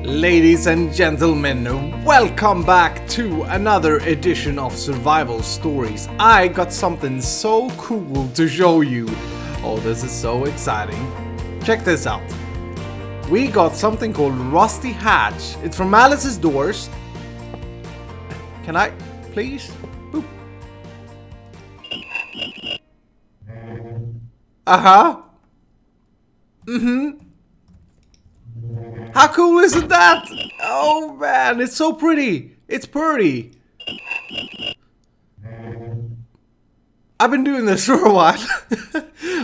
Ladies and gentlemen, welcome back to another edition of Survival Stories. I got something so cool to show you. Oh, this is so exciting. Check this out. We got something called Rusty Hatch. It's from Alice's Doors. Can I, please? Boop. How cool isn't that? Oh man, it's so pretty. It's pretty. I've been doing this for a while.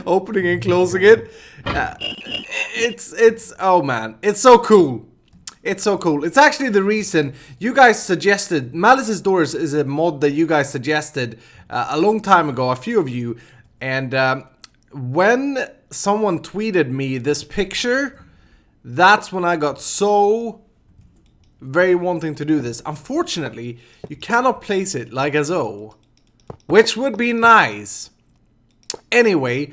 Opening and closing it. Oh man, it's so cool. It's so cool. It's actually the reason you guys suggested. Malice's Doors is a mod that you guys suggested a long time ago, a few of you. And when someone tweeted me this picture, that's when I got so very wanting to do this. Unfortunately, you cannot place it like a zoo, which would be nice. Anyway,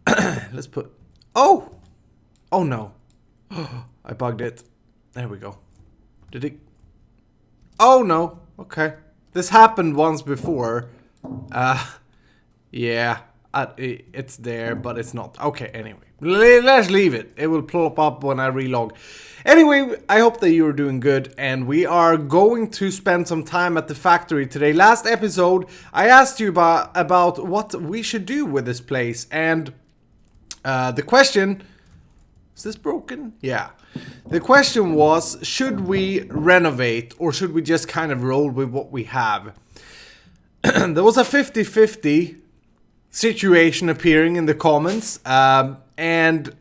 let's put... Oh no. I bugged it. There we go. Did it... Oh no. Okay. This happened once before. Yeah. It's there, but it's not. Okay, anyway. Let's leave it. It will plop up when I relog. Anyway, I hope that you're doing good, and we are going to spend some time at the factory today. Last episode, I asked you about what we should do with this place, and the question... Is this broken? Yeah. The question was, should we renovate, or should we just kind of roll with what we have? There was a 50-50 situation appearing in the comments, and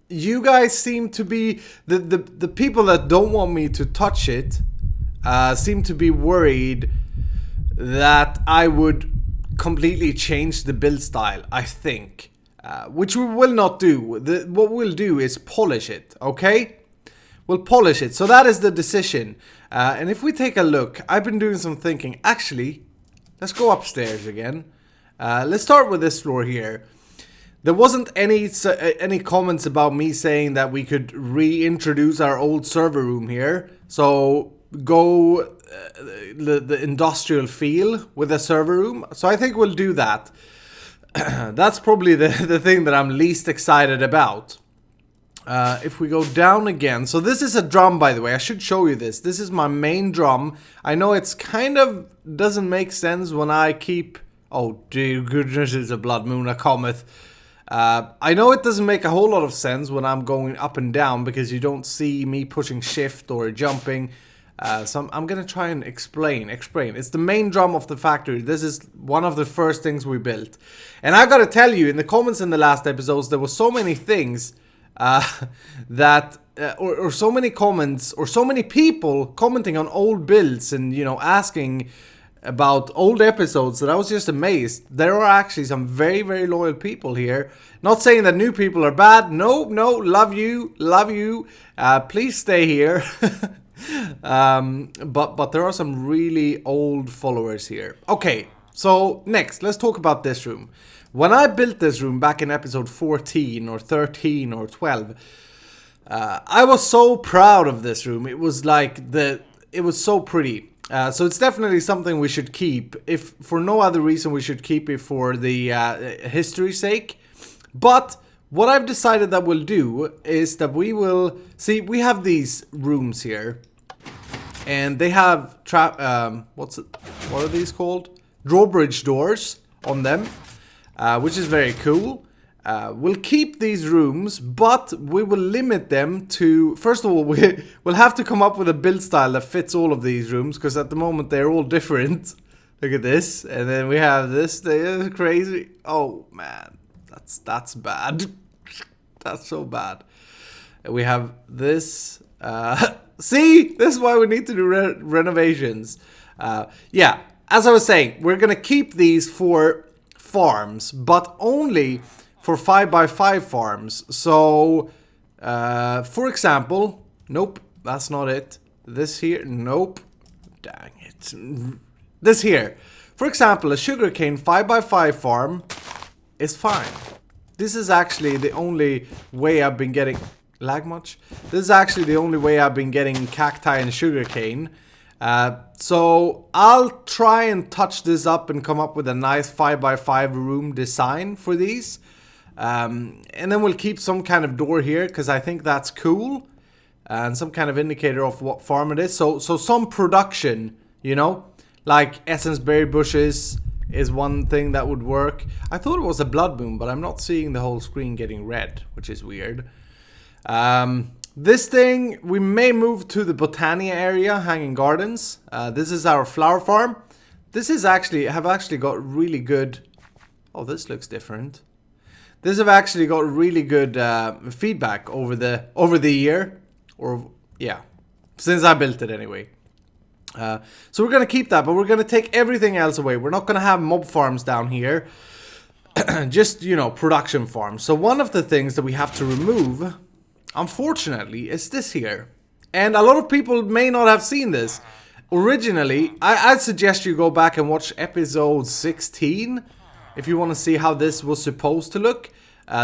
you guys seem to be the people that don't want me to touch it seem to be worried that I would completely change the build style, I think, which we will not do. What we'll do is polish it, okay? We'll polish it. So that is the decision, and if we take a look, I've been doing some thinking. Actually, let's go upstairs again. Let's start with this floor here. There wasn't any comments about me saying that we could reintroduce our old server room here. So go the industrial feel with the server room. So I think we'll do that. That's probably the thing that I'm least excited about. If we go down again, so this is a drum, by the way. I should show you this. This is my main drum. I know it's kind of doesn't make sense when I keep... Oh dear goodness, it's a blood moon, a comet. I know it doesn't make a whole lot of sense when I'm going up and down because you don't see me pushing shift or jumping. So I'm gonna try and explain. It's the main drum of the factory. This is one of the first things we built. And I gotta tell you, in the comments in the last episodes, there were so many things that or so many comments or so many people commenting on old builds and, you know, asking about old episodes that I was just amazed. There are actually some very, very loyal people here. Not saying that new people are bad. No, love you. Please stay here. But there are some really old followers here. Okay, so next, let's talk about this room. When I built this room back in episode 14 or 13 or 12, I was so proud of this room. It was like it was so pretty. So it's definitely something we should keep. If for no other reason, we should keep it for the history's sake. But what I've decided that we'll do is that we will see. We have these rooms here, and they have what are these called? Drawbridge doors on them. Which is very cool. We'll keep these rooms, but we will limit them to... First of all, we'll have to come up with a build style that fits all of these rooms, because at the moment they're all different. Look at this. And then we have this. They're crazy. Oh, man. That's bad. That's so bad. And we have this. See? This is why we need to do renovations. Yeah. As I was saying, we're going to keep these for... farms, but only for 5x5 farms. So, for example, nope, that's not it. This here, nope, dang it. This here, for example, a sugarcane 5x5 farm is fine. This is actually the only way I've been getting. lag much. This is actually the only way I've been getting cacti and sugarcane. So I'll try and touch this up and come up with a nice 5x5 room design for these. And then we'll keep some kind of door here because I think that's cool. And some kind of indicator of what farm it is. So some production, you know, like essence berry bushes is one thing that would work. I thought it was a blood moon, but I'm not seeing the whole screen getting red, which is weird. This thing, we may move to the Botania area, Hanging Gardens. This is our flower farm. This is actually, have actually got really good... Oh, this looks different. This have actually got really good feedback over the year. Or, yeah, since I built it anyway. So we're going to keep that, but we're going to take everything else away. We're not going to have mob farms down here. Just, you know, production farms. So one of the things that we have to remove, unfortunately, is this here. And a lot of people may not have seen this. Originally, I'd suggest you go back and watch episode 16 if you want to see how this was supposed to look.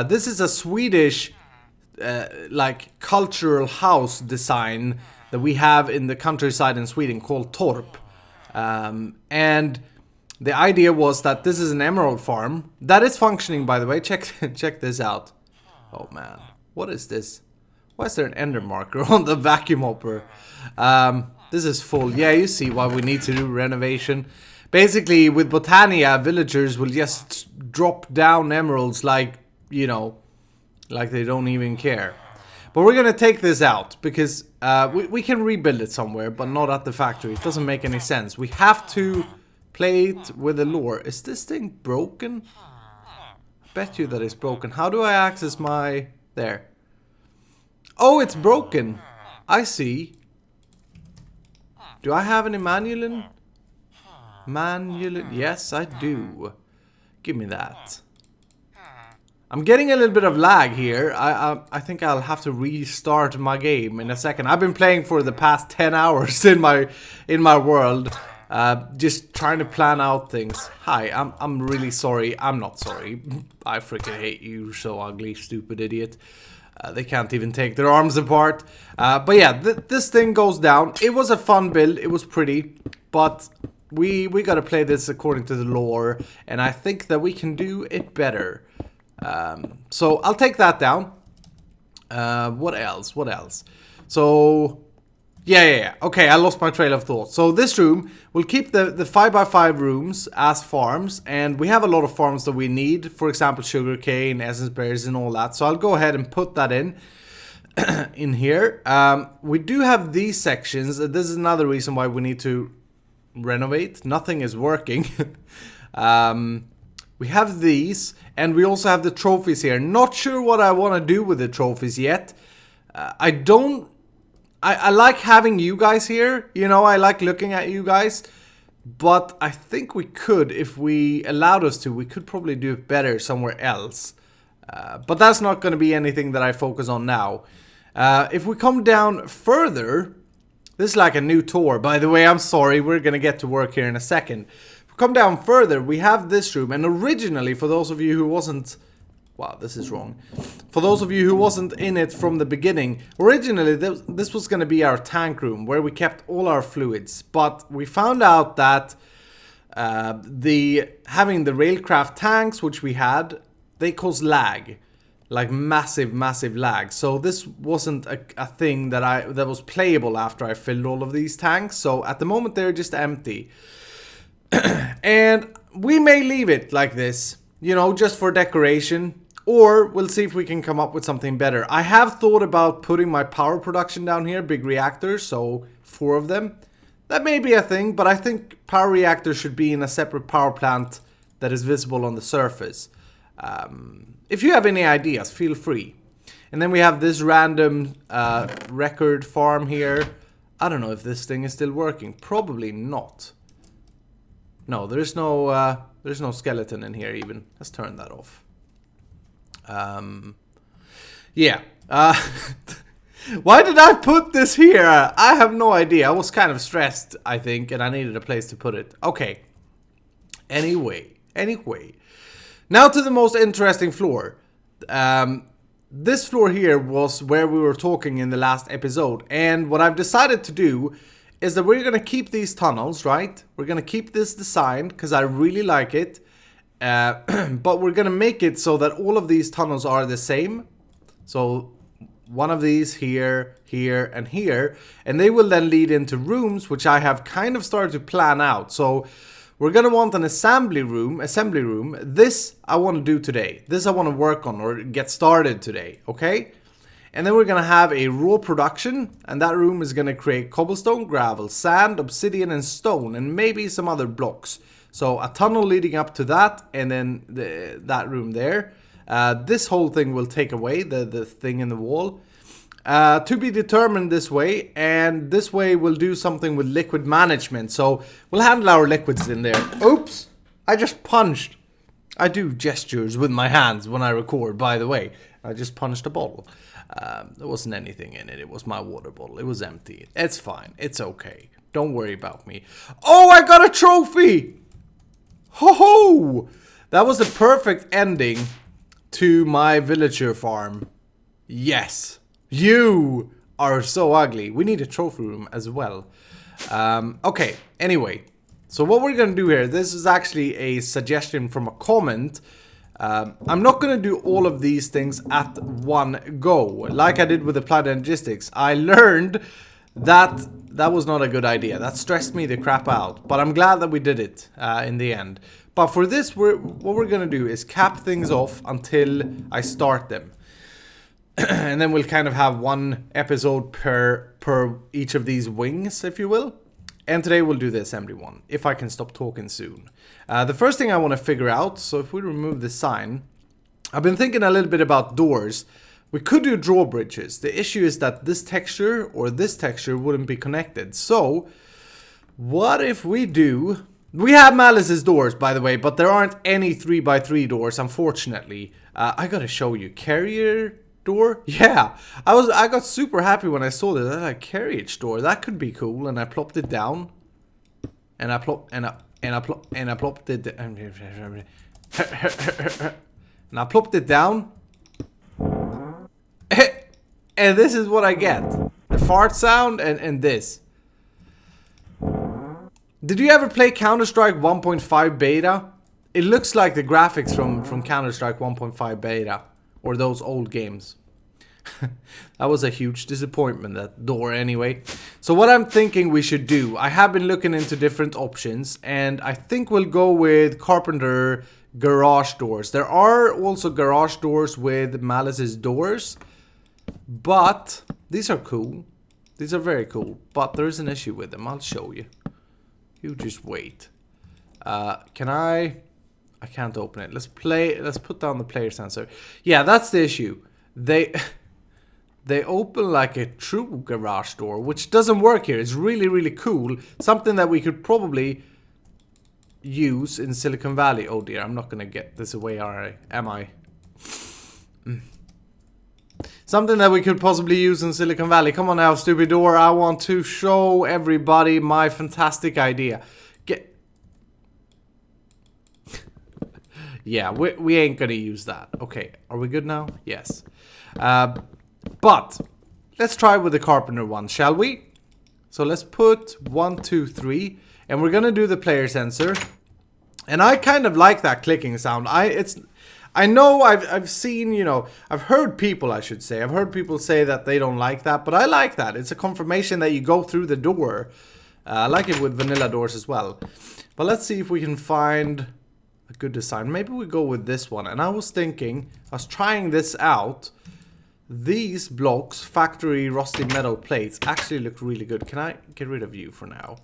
This is a Swedish like cultural house design that we have in the countryside in Sweden called Torp. And the idea was that this is an emerald farm that is functioning, by the way. Check this out. Oh man, what is this? Why is there an ender marker on the vacuum hopper? This is full. Yeah, you see why we need to do renovation. Basically, with Botania, villagers will just drop down emeralds like, you know, like they don't even care. But we're going to take this out because we can rebuild it somewhere, but not at the factory. It doesn't make any sense. We have to play it with the lore. Is this thing broken? I bet you that it's broken. How do I access my... There. Oh, it's broken. I see. Do I have any manual? Yes, I do. Give me that. I'm getting a little bit of lag here. I think I'll have to restart my game in a second. I've been playing for the past 10 hours in my world, just trying to plan out things. Hi, I'm really sorry. I'm not sorry. I freaking hate you, so ugly, stupid idiot. They can't even take their arms apart. But yeah, this thing goes down. It was a fun build. It was pretty, but we gotta play this according to the lore, and I think that we can do it better. So I'll take that down. What else? So yeah. Okay, I lost my trail of thought. So this room, we'll keep the 5x5 rooms as farms, and we have a lot of farms that we need. For example, sugarcane, essence berries, and all that. So I'll go ahead and put that in here. We do have these sections. This is another reason why we need to renovate. Nothing is working. We have these, and we also have the trophies here. Not sure what I want to do with the trophies yet. I like having you guys here. You know, I like looking at you guys. But I think we could, if we allowed us to, we could probably do it better somewhere else. But that's not going to be anything that I focus on now. If we come down further, this is like a new tour. By the way, I'm sorry, we're going to get to work here in a second. Come down further, we have this room, and originally, for those of you who wasn't... Wow, this is wrong. For those of you who wasn't in it from the beginning, originally this was going to be our tank room, where we kept all our fluids, but we found out that having the railcraft tanks, which we had, they cause lag. Like massive lag. So this wasn't a thing that was playable after I filled all of these tanks, so at the moment they're just empty. And we may leave it like this, you know, just for decoration, or we'll see if we can come up with something better. I have thought about putting my power production down here, big reactors, so 4 of them. That may be a thing, but I think power reactors should be in a separate power plant that is visible on the surface. If you have any ideas, feel free. And then we have this random record farm here. I don't know if this thing is still working. Probably not. No, there's no skeleton in here even. Let's turn that off. Yeah. Why did I put this here? I have no idea. I was kind of stressed, I think, and I needed a place to put it. Okay. Anyway. Now to the most interesting floor. this floor here was where we were talking in the last episode. And what I've decided to do is that we're going to keep these tunnels, right? We're going to keep this design because I really like it. But we're going to make it so that all of these tunnels are the same. So one of these here, here, and here. And they will then lead into rooms, which I have kind of started to plan out. So we're going to want an assembly room. This I want to do today. This I want to work on or get started today, okay? And then we're going to have a raw production, and that room is going to create cobblestone, gravel, sand, obsidian, and stone, and maybe some other blocks. So a tunnel leading up to that, and then that room there. This whole thing will take away the thing in the wall. To be determined this way, and this way we'll do something with liquid management. So we'll handle our liquids in there. Oops, I just punched. I do gestures with my hands when I record, by the way. I just punched a bottle. There wasn't anything in it. It was my water bottle. It was empty. It's fine. It's okay. Don't worry about me. Oh, I got a trophy! Ho ho! That was the perfect ending to my villager farm. Yes. You are so ugly. We need a trophy room as well. Okay, anyway. So what we're going to do here, this is actually a suggestion from a comment. I'm not going to do all of these things at one go, like I did with Applied Logistics. I learned that that was not a good idea. That stressed me the crap out. But I'm glad that we did it in the end. But for this, what we're going to do is cap things off until I start them. And then we'll kind of have one episode per each of these wings, if you will. And today we'll do the assembly one, if I can stop talking soon. The first thing I want to figure out, so if we remove the sign, I've been thinking a little bit about doors. We could do drawbridges. The issue is that this texture or this texture wouldn't be connected. So, what if we do... We have Malice's doors, by the way, but there aren't any 3x3 doors, unfortunately. I gotta show you. Carrier door? Yeah. I got super happy when I saw this. I was like, carriage door. That could be cool. And I plopped it down. And I plopped it and I plopped it down. And this is what I get. The fart sound and this. Did you ever play Counter-Strike 1.5 beta? It looks like the graphics from Counter-Strike 1.5 beta. Or those old games. That was a huge disappointment, that door anyway. So what I'm thinking we should do, I have been looking into different options, and I think we'll go with Carpenter garage doors. There are also garage doors with Malice's doors, but these are cool. These are very cool, but there is an issue with them. I'll show you. You just wait. Can I can't open it. Let's put down the player sensor. Yeah, that's the issue. They open like a true garage door, which doesn't work here. It's really, really cool. Something that we could probably use in Silicon Valley. Oh dear, I'm not gonna get this away, am I? Something that we could possibly use in Silicon Valley. Come on now, stupid door. I want to show everybody my fantastic idea. Yeah, we ain't gonna use that. Okay, are we good now? Yes. But let's try with the Carpenter one, shall we? So let's put 1, 2, 3, and we're gonna do the player sensor. And I kind of like that clicking sound. I know I've seen, you know, I've heard people, I should say. I've heard people say that they don't like that, but I like that. It's a confirmation that you go through the door. I like it with vanilla doors as well. But let's see if we can find a good design. Maybe we go with this one. And I was thinking, I was trying this out. These blocks, factory rusty metal plates, actually look really good. Can I get rid of you for now?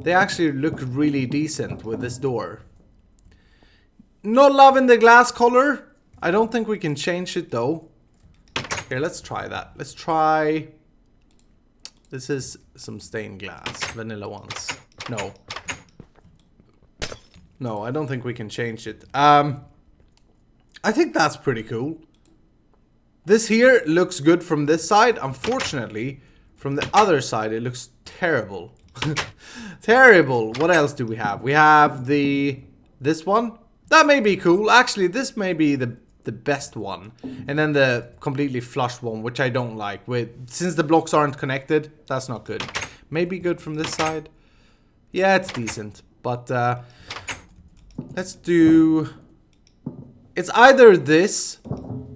They actually look really decent with this door. Not loving the glass color. I don't think we can change it though. Here, let's try that. Let's try... This is some stained glass. Vanilla ones. No. No, I don't think we can change it. I think that's pretty cool. This here looks good from this side. Unfortunately, from the other side, it looks terrible. Terrible. What else do we have? We have this one. That may be cool. Actually, this may be the the best one. And then the completely flush one, which I don't like. Since the blocks aren't connected, that's not good. Maybe good from this side. Yeah, it's decent. But let's do... It's either this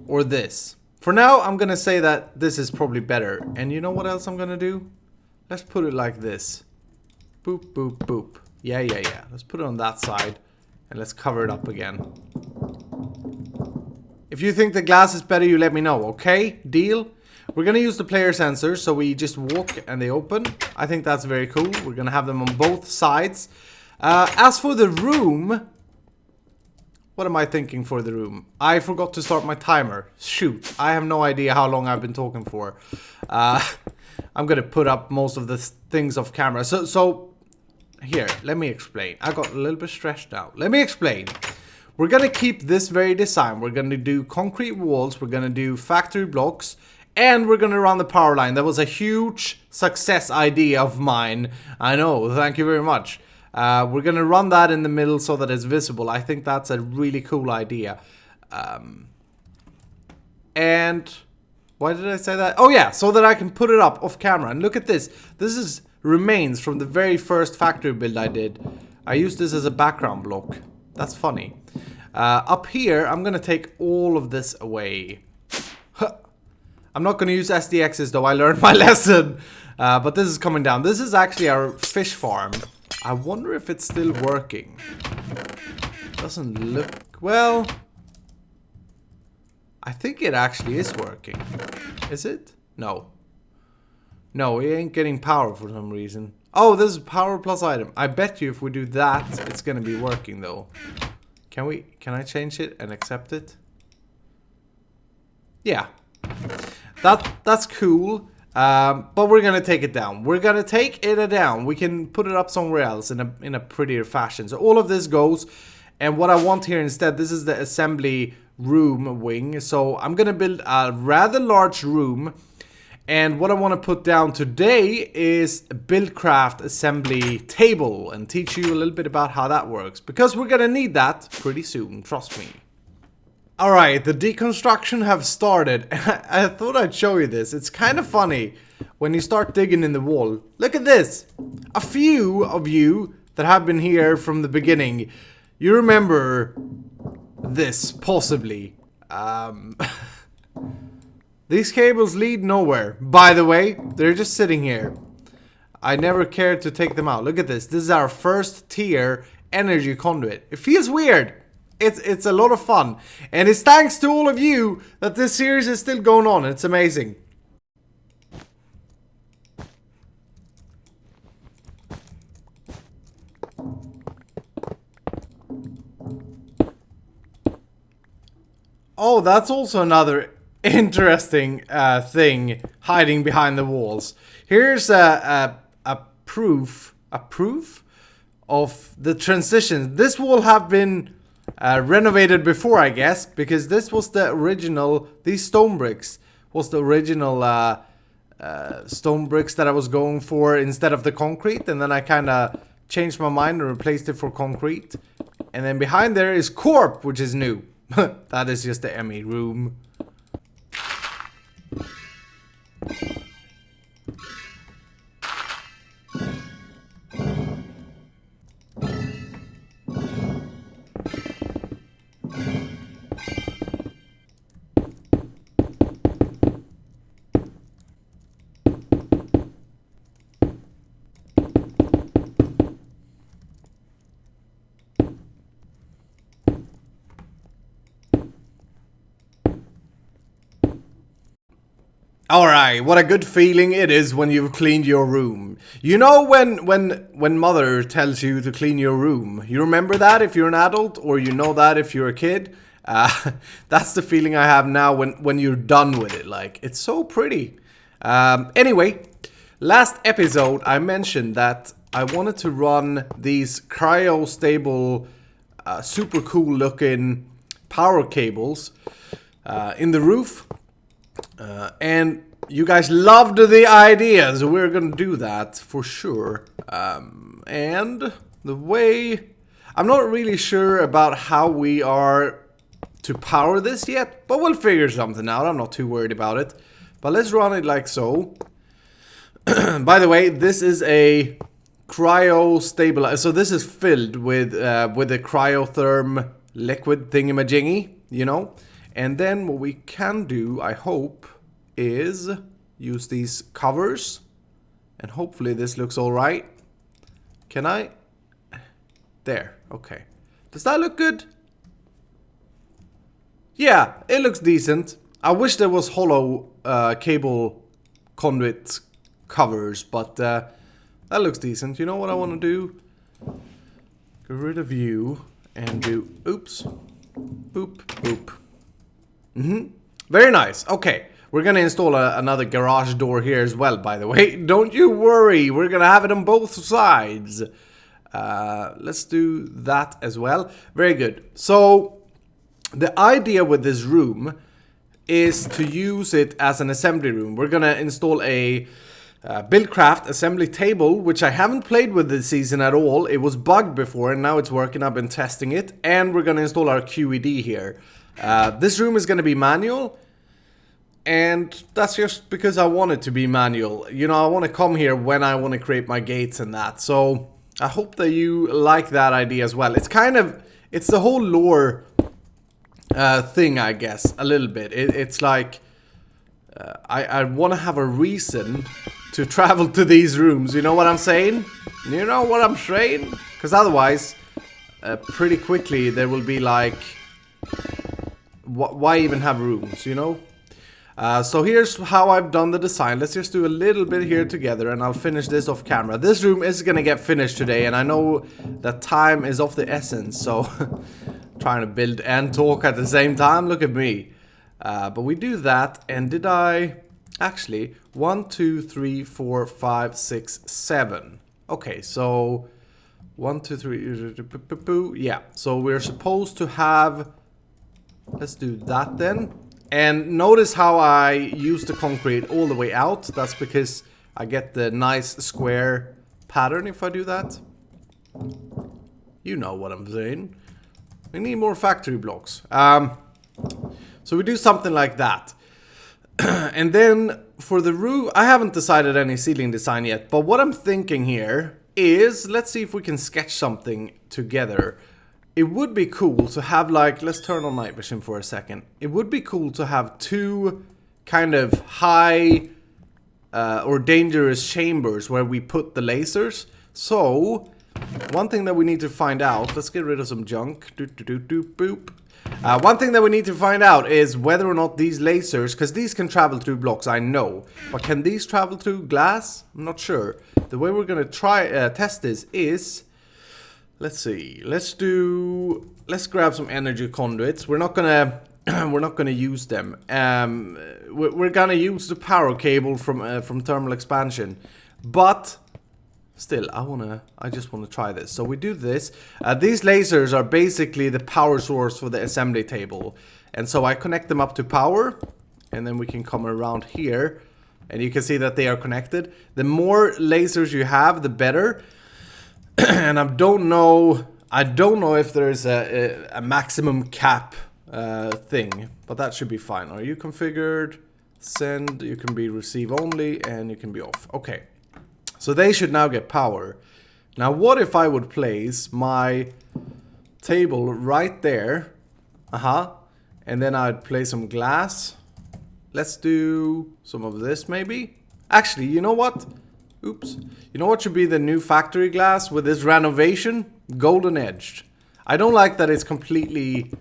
or this. For now, I'm gonna say that this is probably better. And you know what else I'm gonna do? Let's put it like this. Boop, boop, boop. Yeah. Let's put it on that side. And let's cover it up again. If you think the glass is better, you let me know, okay? Deal? We're gonna use the player sensors, so we just walk and they open. I think that's very cool. We're gonna have them on both sides. As for the room... What am I thinking for the room? I forgot to start my timer. Shoot, I have no idea how long I've been talking for. I'm gonna put up most of the things off camera. So here, let me explain. I got a little bit stressed out. Let me explain. We're gonna keep this very design. We're gonna do concrete walls. We're gonna do factory blocks. And we're gonna run the power line. That was a huge success idea of mine. I know, thank you very much. We're gonna run that in the middle so that it's visible. I think that's a really cool idea. And why did I say that? Oh yeah, so that I can put it up off camera. And look at this. This is remains from the very first factory build I did. I used this as a background block. That's funny. Up here, I'm gonna take all of this away. I'm not gonna use SDXs though. I learned my lesson. But this is coming down. This is actually our fish farm. I wonder if it's still working. Doesn't look... Well... I think it actually is working. Is it? No. No, it ain't getting power for some reason. Oh, this is power plus item. I bet you if we do that, it's gonna be working though. Can I change it and accept it? Yeah. That's cool. But we're gonna take it down. We're gonna take it down. We can put it up somewhere else in a prettier fashion. So all of this goes, and what I want here instead, this is the assembly room wing. So I'm gonna build a rather large room, and what I want to put down today is a BuildCraft assembly table and teach you a little bit about how that works, because we're gonna need that pretty soon, trust me. Alright, the deconstruction have started. I thought I'd show you this. It's kind of funny when you start digging in the wall. Look at this. A few of you that have been here from the beginning, you remember this, possibly. These cables lead nowhere. By the way, they're just sitting here. I never cared to take them out. Look at this. This is our first tier energy conduit. It feels weird. It's a lot of fun. And it's thanks to all of you that this series is still going on. It's amazing. Oh, that's also another interesting thing hiding behind the walls. Here's a proof of the transitions. This wall have been renovated before, I guess, because this was the original, these stone bricks was the original stone bricks that I was going for instead of the concrete, and then I kind of changed my mind and replaced it for concrete. And then behind there is Corp, which is new. That is just the ME room. Alright, what a good feeling it is when you've cleaned your room. You know when mother tells you to clean your room, you remember that if you're an adult, or you know that if you're a kid? That's the feeling I have now when you're done with it. Like, it's so pretty. Anyway, last episode I mentioned that I wanted to run these cryo-stable, super cool looking power cables in the roof. And you guys loved the idea, so we're gonna do that for sure. And the way... I'm not really sure about how we are to power this yet, but we'll figure something out. I'm not too worried about it. But let's run it like so. By the way, this is a cryo stabilizer. So this is filled with a cryotherm liquid thingamajiggy, you know. And then what we can do, I hope, is use these covers. And hopefully this looks all right. Can I? There. Okay. Does that look good? Yeah, it looks decent. I wish there was hollow cable conduit covers, but that looks decent. You know what I want to do? Get rid of you and do oops, boop, boop. Very nice. Okay, we're gonna install another garage door here as well. By the way, don't you worry. We're gonna have it on both sides. Let's do that as well. Very good. So the idea with this room is to use it as an assembly room. We're gonna install a BuildCraft assembly table, which I haven't played with this season at all. It was bugged before and now it's working. I've been testing it. And we're gonna install our QED here. This room is gonna be manual. And that's just because I want it to be manual. You know, I want to come here when I want to create my gates and that. So I hope that you like that idea as well. It's kind of, it's the whole lore thing, I guess, a little bit. It's like I want to have a reason to travel to these rooms. You know what I'm saying? You know what I'm saying? Because otherwise, pretty quickly there will be like, why even have rooms? You know. So here's how I've done the design. Let's just do a little bit here together and I'll finish this off camera. This room is gonna get finished today and I know that time is of the essence, so trying to build and talk at the same time, look at me. But we do that, and did I actually 1, 2, 3, 4, 5, 6, 7. Okay, so 1, 2, 3, yeah, so we're supposed to have, let's do that then. And notice how I use the concrete all the way out. That's because I get the nice square pattern if I do that. You know what I'm saying. We need more factory blocks. So we do something like that. And then for the roof, I haven't decided any ceiling design yet. But what I'm thinking here is, let's see if we can sketch something together. It would be cool to have, like, let's turn on night vision for a second. It would be cool to have two kind of high or dangerous chambers where we put the lasers. So one thing that we need to find out, let's get rid of some junk. Boop. One thing that we need to find out is whether or not these lasers, because these can travel through blocks, I know. But can these travel through glass? I'm not sure. The way we're going to try test this is, let's see. Let's grab some energy conduits. We're not gonna use them. We're gonna use the power cable from thermal expansion. But still, I just wanna try this. So we do this. These lasers are basically the power source for the assembly table, and so I connect them up to power, and then we can come around here, and you can see that they are connected. The more lasers you have, the better. And I don't know if there's a maximum cap thing, but that should be fine. Are you configured? Send, you can be receive only, and you can be off. Okay, so they should now get power. Now what if I would place my table right there, and then I'd place some glass. Let's do some of this maybe. Actually, you know what? Oops. You know what should be the new factory glass with this renovation? Golden edged. I don't like that it's completely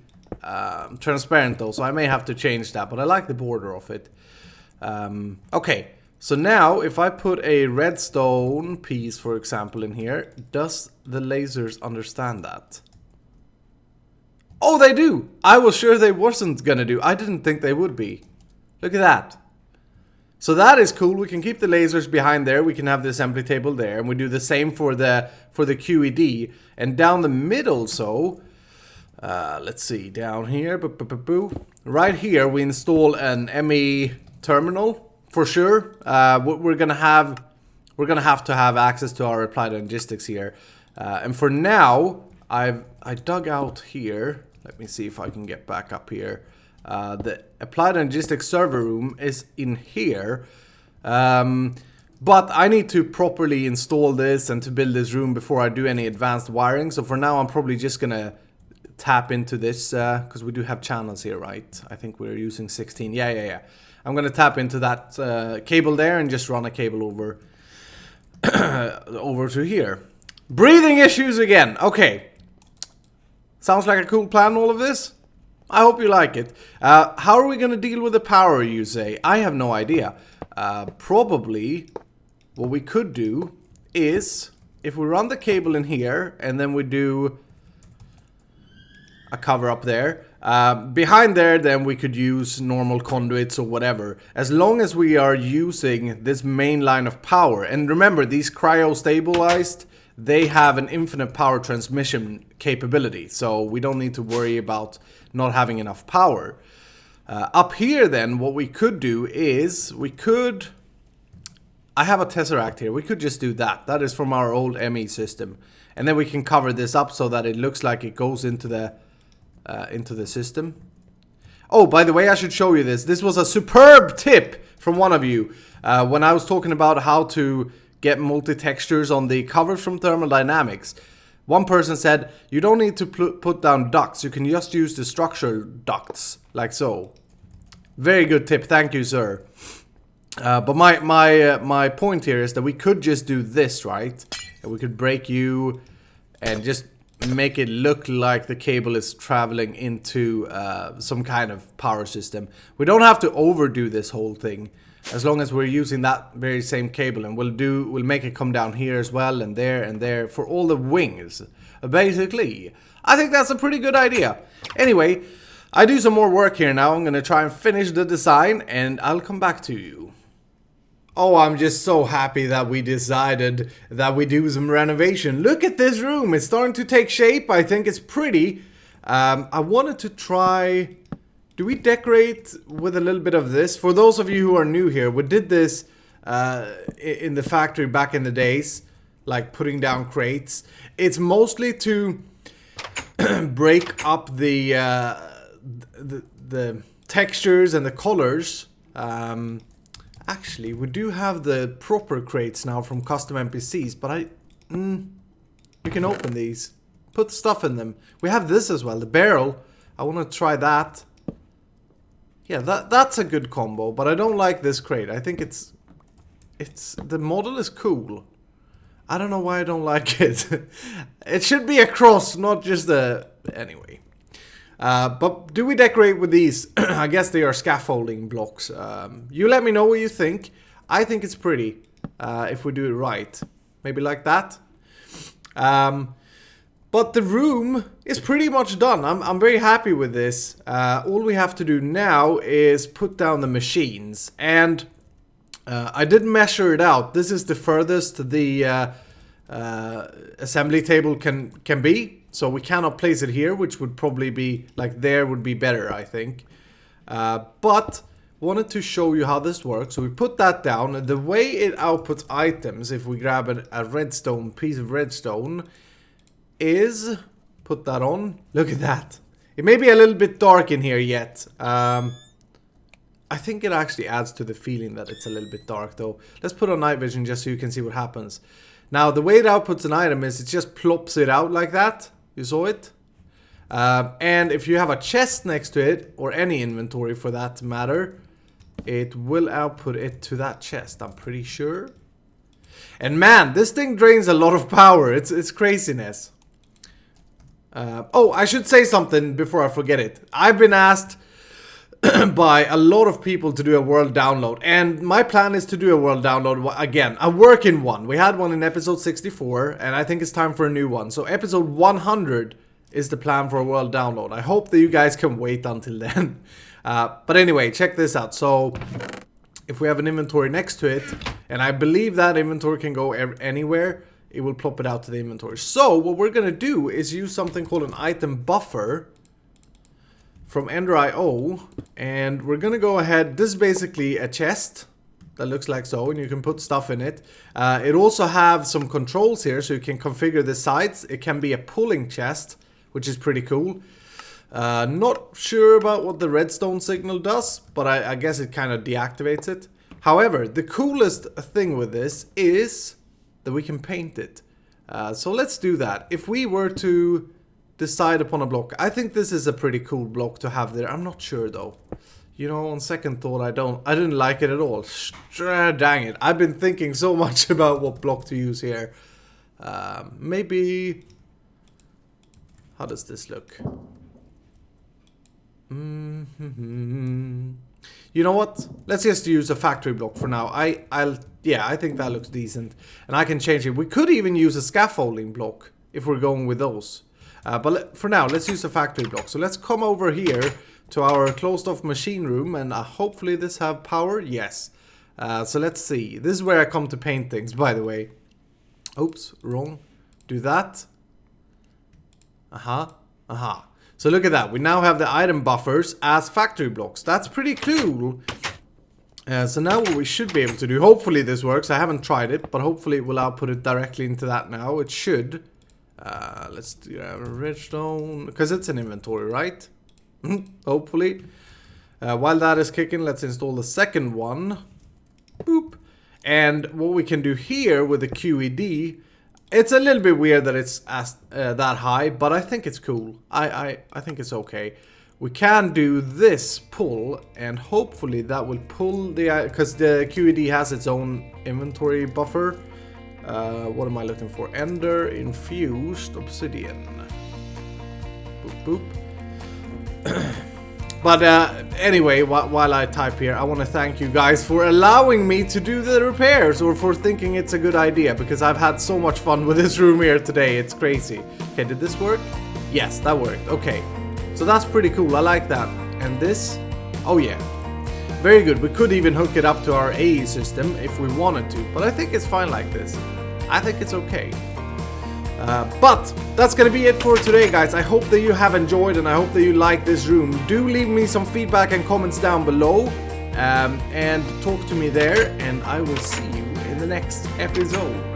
transparent though, so I may have to change that, but I like the border of it. Okay, so now if I put a redstone piece, for example, in here, does the lasers understand that? Oh, they do! I was sure they wasn't gonna do. I didn't think they would be. Look at that. So that is cool. We can keep the lasers behind there. We can have the assembly table there, and we do the same for the QED. And down the middle, so let's see, down here, right here, we install an ME terminal for sure. We're gonna have to have access to our applied logistics here. And for now, I dug out here. Let me see if I can get back up here. The Applied Logistics server room is in here. But I need to properly install this and to build this room before I do any advanced wiring. So for now, I'm probably just gonna tap into this, because we do have channels here, right? I think we're using 16. Yeah. I'm gonna tap into that cable there and just run a cable over over to here. Breathing issues again. Okay. Sounds like a cool plan, all of this. I hope you like it. How are we gonna deal with the power, you say? I have no idea. Probably what we could do is, if we run the cable in here and then we do a cover up there, behind there, then we could use normal conduits or whatever, as long as we are using this main line of power. And remember, these cryo-stabilized, they have an infinite power transmission capability, so we don't need to worry about not having enough power. Up here then, what we could do is, I have a Tesseract here, we could just do that. That is from our old ME system. And then we can cover this up so that it looks like it goes into the system. Oh, by the way, I should show you this. This was a superb tip from one of you when I was talking about how to get multi-textures on the covers from thermodynamics. One person said, you don't need to put down ducts, you can just use the structural ducts, like so. Very good tip, thank you, sir. But my point here is that we could just do this, right? And we could break you and just make it look like the cable is traveling into some kind of power system. We don't have to overdo this whole thing, as long as we're using that very same cable, and we'll make it come down here as well, and there for all the wings. Basically, I think that's a pretty good idea. Anyway, I do some more work here now. I'm gonna try and finish the design, and I'll come back to you. Oh, I'm just so happy that we decided that we do some renovation. Look at this room, it's starting to take shape. I think it's pretty. I wanted to try... Do we decorate with a little bit of this? For those of you who are new here, we did this in the factory back in the days, like putting down crates. It's mostly to break up the textures and the colors. Actually, we do have the proper crates now from custom NPCs, but you can open these, put stuff in them. We have this as well, the barrel. I want to try that. Yeah, that's a good combo, but I don't like this crate. I think the model is cool. I don't know why I don't like it. It should be a cross, not just a... Anyway. But do we decorate with these? I guess they are scaffolding blocks. You let me know what you think. I think it's pretty, if we do it right. Maybe like that. But the room is pretty much done. I'm very happy with this. All we have to do now is put down the machines. And I did measure it out. This is the furthest the assembly table can be. So we cannot place it here, which would probably be, like there would be better, I think. But wanted to show you how this works. So we put that down. And the way it outputs items, if we grab a redstone, piece of redstone, is put that on. Look at that. It may be a little bit dark in here yet. I think it actually adds to the feeling that it's a little bit dark though. Let's put on night vision just so you can see what happens. Now the way it outputs an item is it just plops it out like that. You saw it? And if you have a chest next to it, or any inventory for that matter, it will output it to that chest, I'm pretty sure. And man, this thing drains a lot of power. It's craziness. Oh, I should say something before I forget it. I've been asked by a lot of people to do a world download, and my plan is to do a world download again. I work in one. We had one in episode 64, and I think it's time for a new one. So episode 100 is the plan for a world download. I hope that you guys can wait until then. But anyway, check this out. So if we have an inventory next to it, and I believe that inventory can go anywhere, it will plop it out to the inventory. So what we're gonna do is use something called an item buffer from Ender.io, and we're gonna go ahead. This is basically a chest that looks like so, and you can put stuff in it. It also have some controls here, so you can configure the sides. It can be a pulling chest, which is pretty cool. Not sure about what the redstone signal does, but I guess it kind of deactivates it. However, the coolest thing with this is that we can paint it. So let's do that. If we were to decide upon a block, I think this is a pretty cool block to have there. I'm not sure though. You know, on second thought, I didn't like it at all. Dang it. I've been thinking so much about what block to use here. Maybe... How does this look? You know what? Let's just use a factory block for now. Yeah, I think that looks decent. And I can change it. We could even use a scaffolding block if we're going with those. But for now, let's use a factory block. So let's come over here to our closed off machine room. And hopefully this have power. Yes. So let's see. This is where I come to paint things, by the way. Oops, wrong. Do that. So look at that. We now have the item buffers as factory blocks. That's pretty cool. So now what we should be able to do, hopefully this works. I haven't tried it, but hopefully it will output it directly into that now. It should. Let's do redstone, because it's an inventory, right? Hopefully. While that is kicking, let's install the second one. Boop. And what we can do here with the QED, it's a little bit weird that it's that high, but I think it's cool. I think it's okay. We can do this pull, and hopefully that will pull the... Because the QED has its own inventory buffer. What am I looking for? Ender infused obsidian. Boop, boop. But anyway, while I type here, I want to thank you guys for allowing me to do the repairs, or for thinking it's a good idea, because I've had so much fun with this room here today. It's crazy. Okay, did this work? Yes, that worked. Okay, so that's pretty cool. I like that. And this? Oh yeah, very good. We could even hook it up to our AE system if we wanted to, but I think it's fine like this. I think it's okay. But that's gonna be it for today, guys. I hope that you have enjoyed, and I hope that you like this room. Do leave me some feedback and comments down below, and talk to me there, and I will see you in the next episode.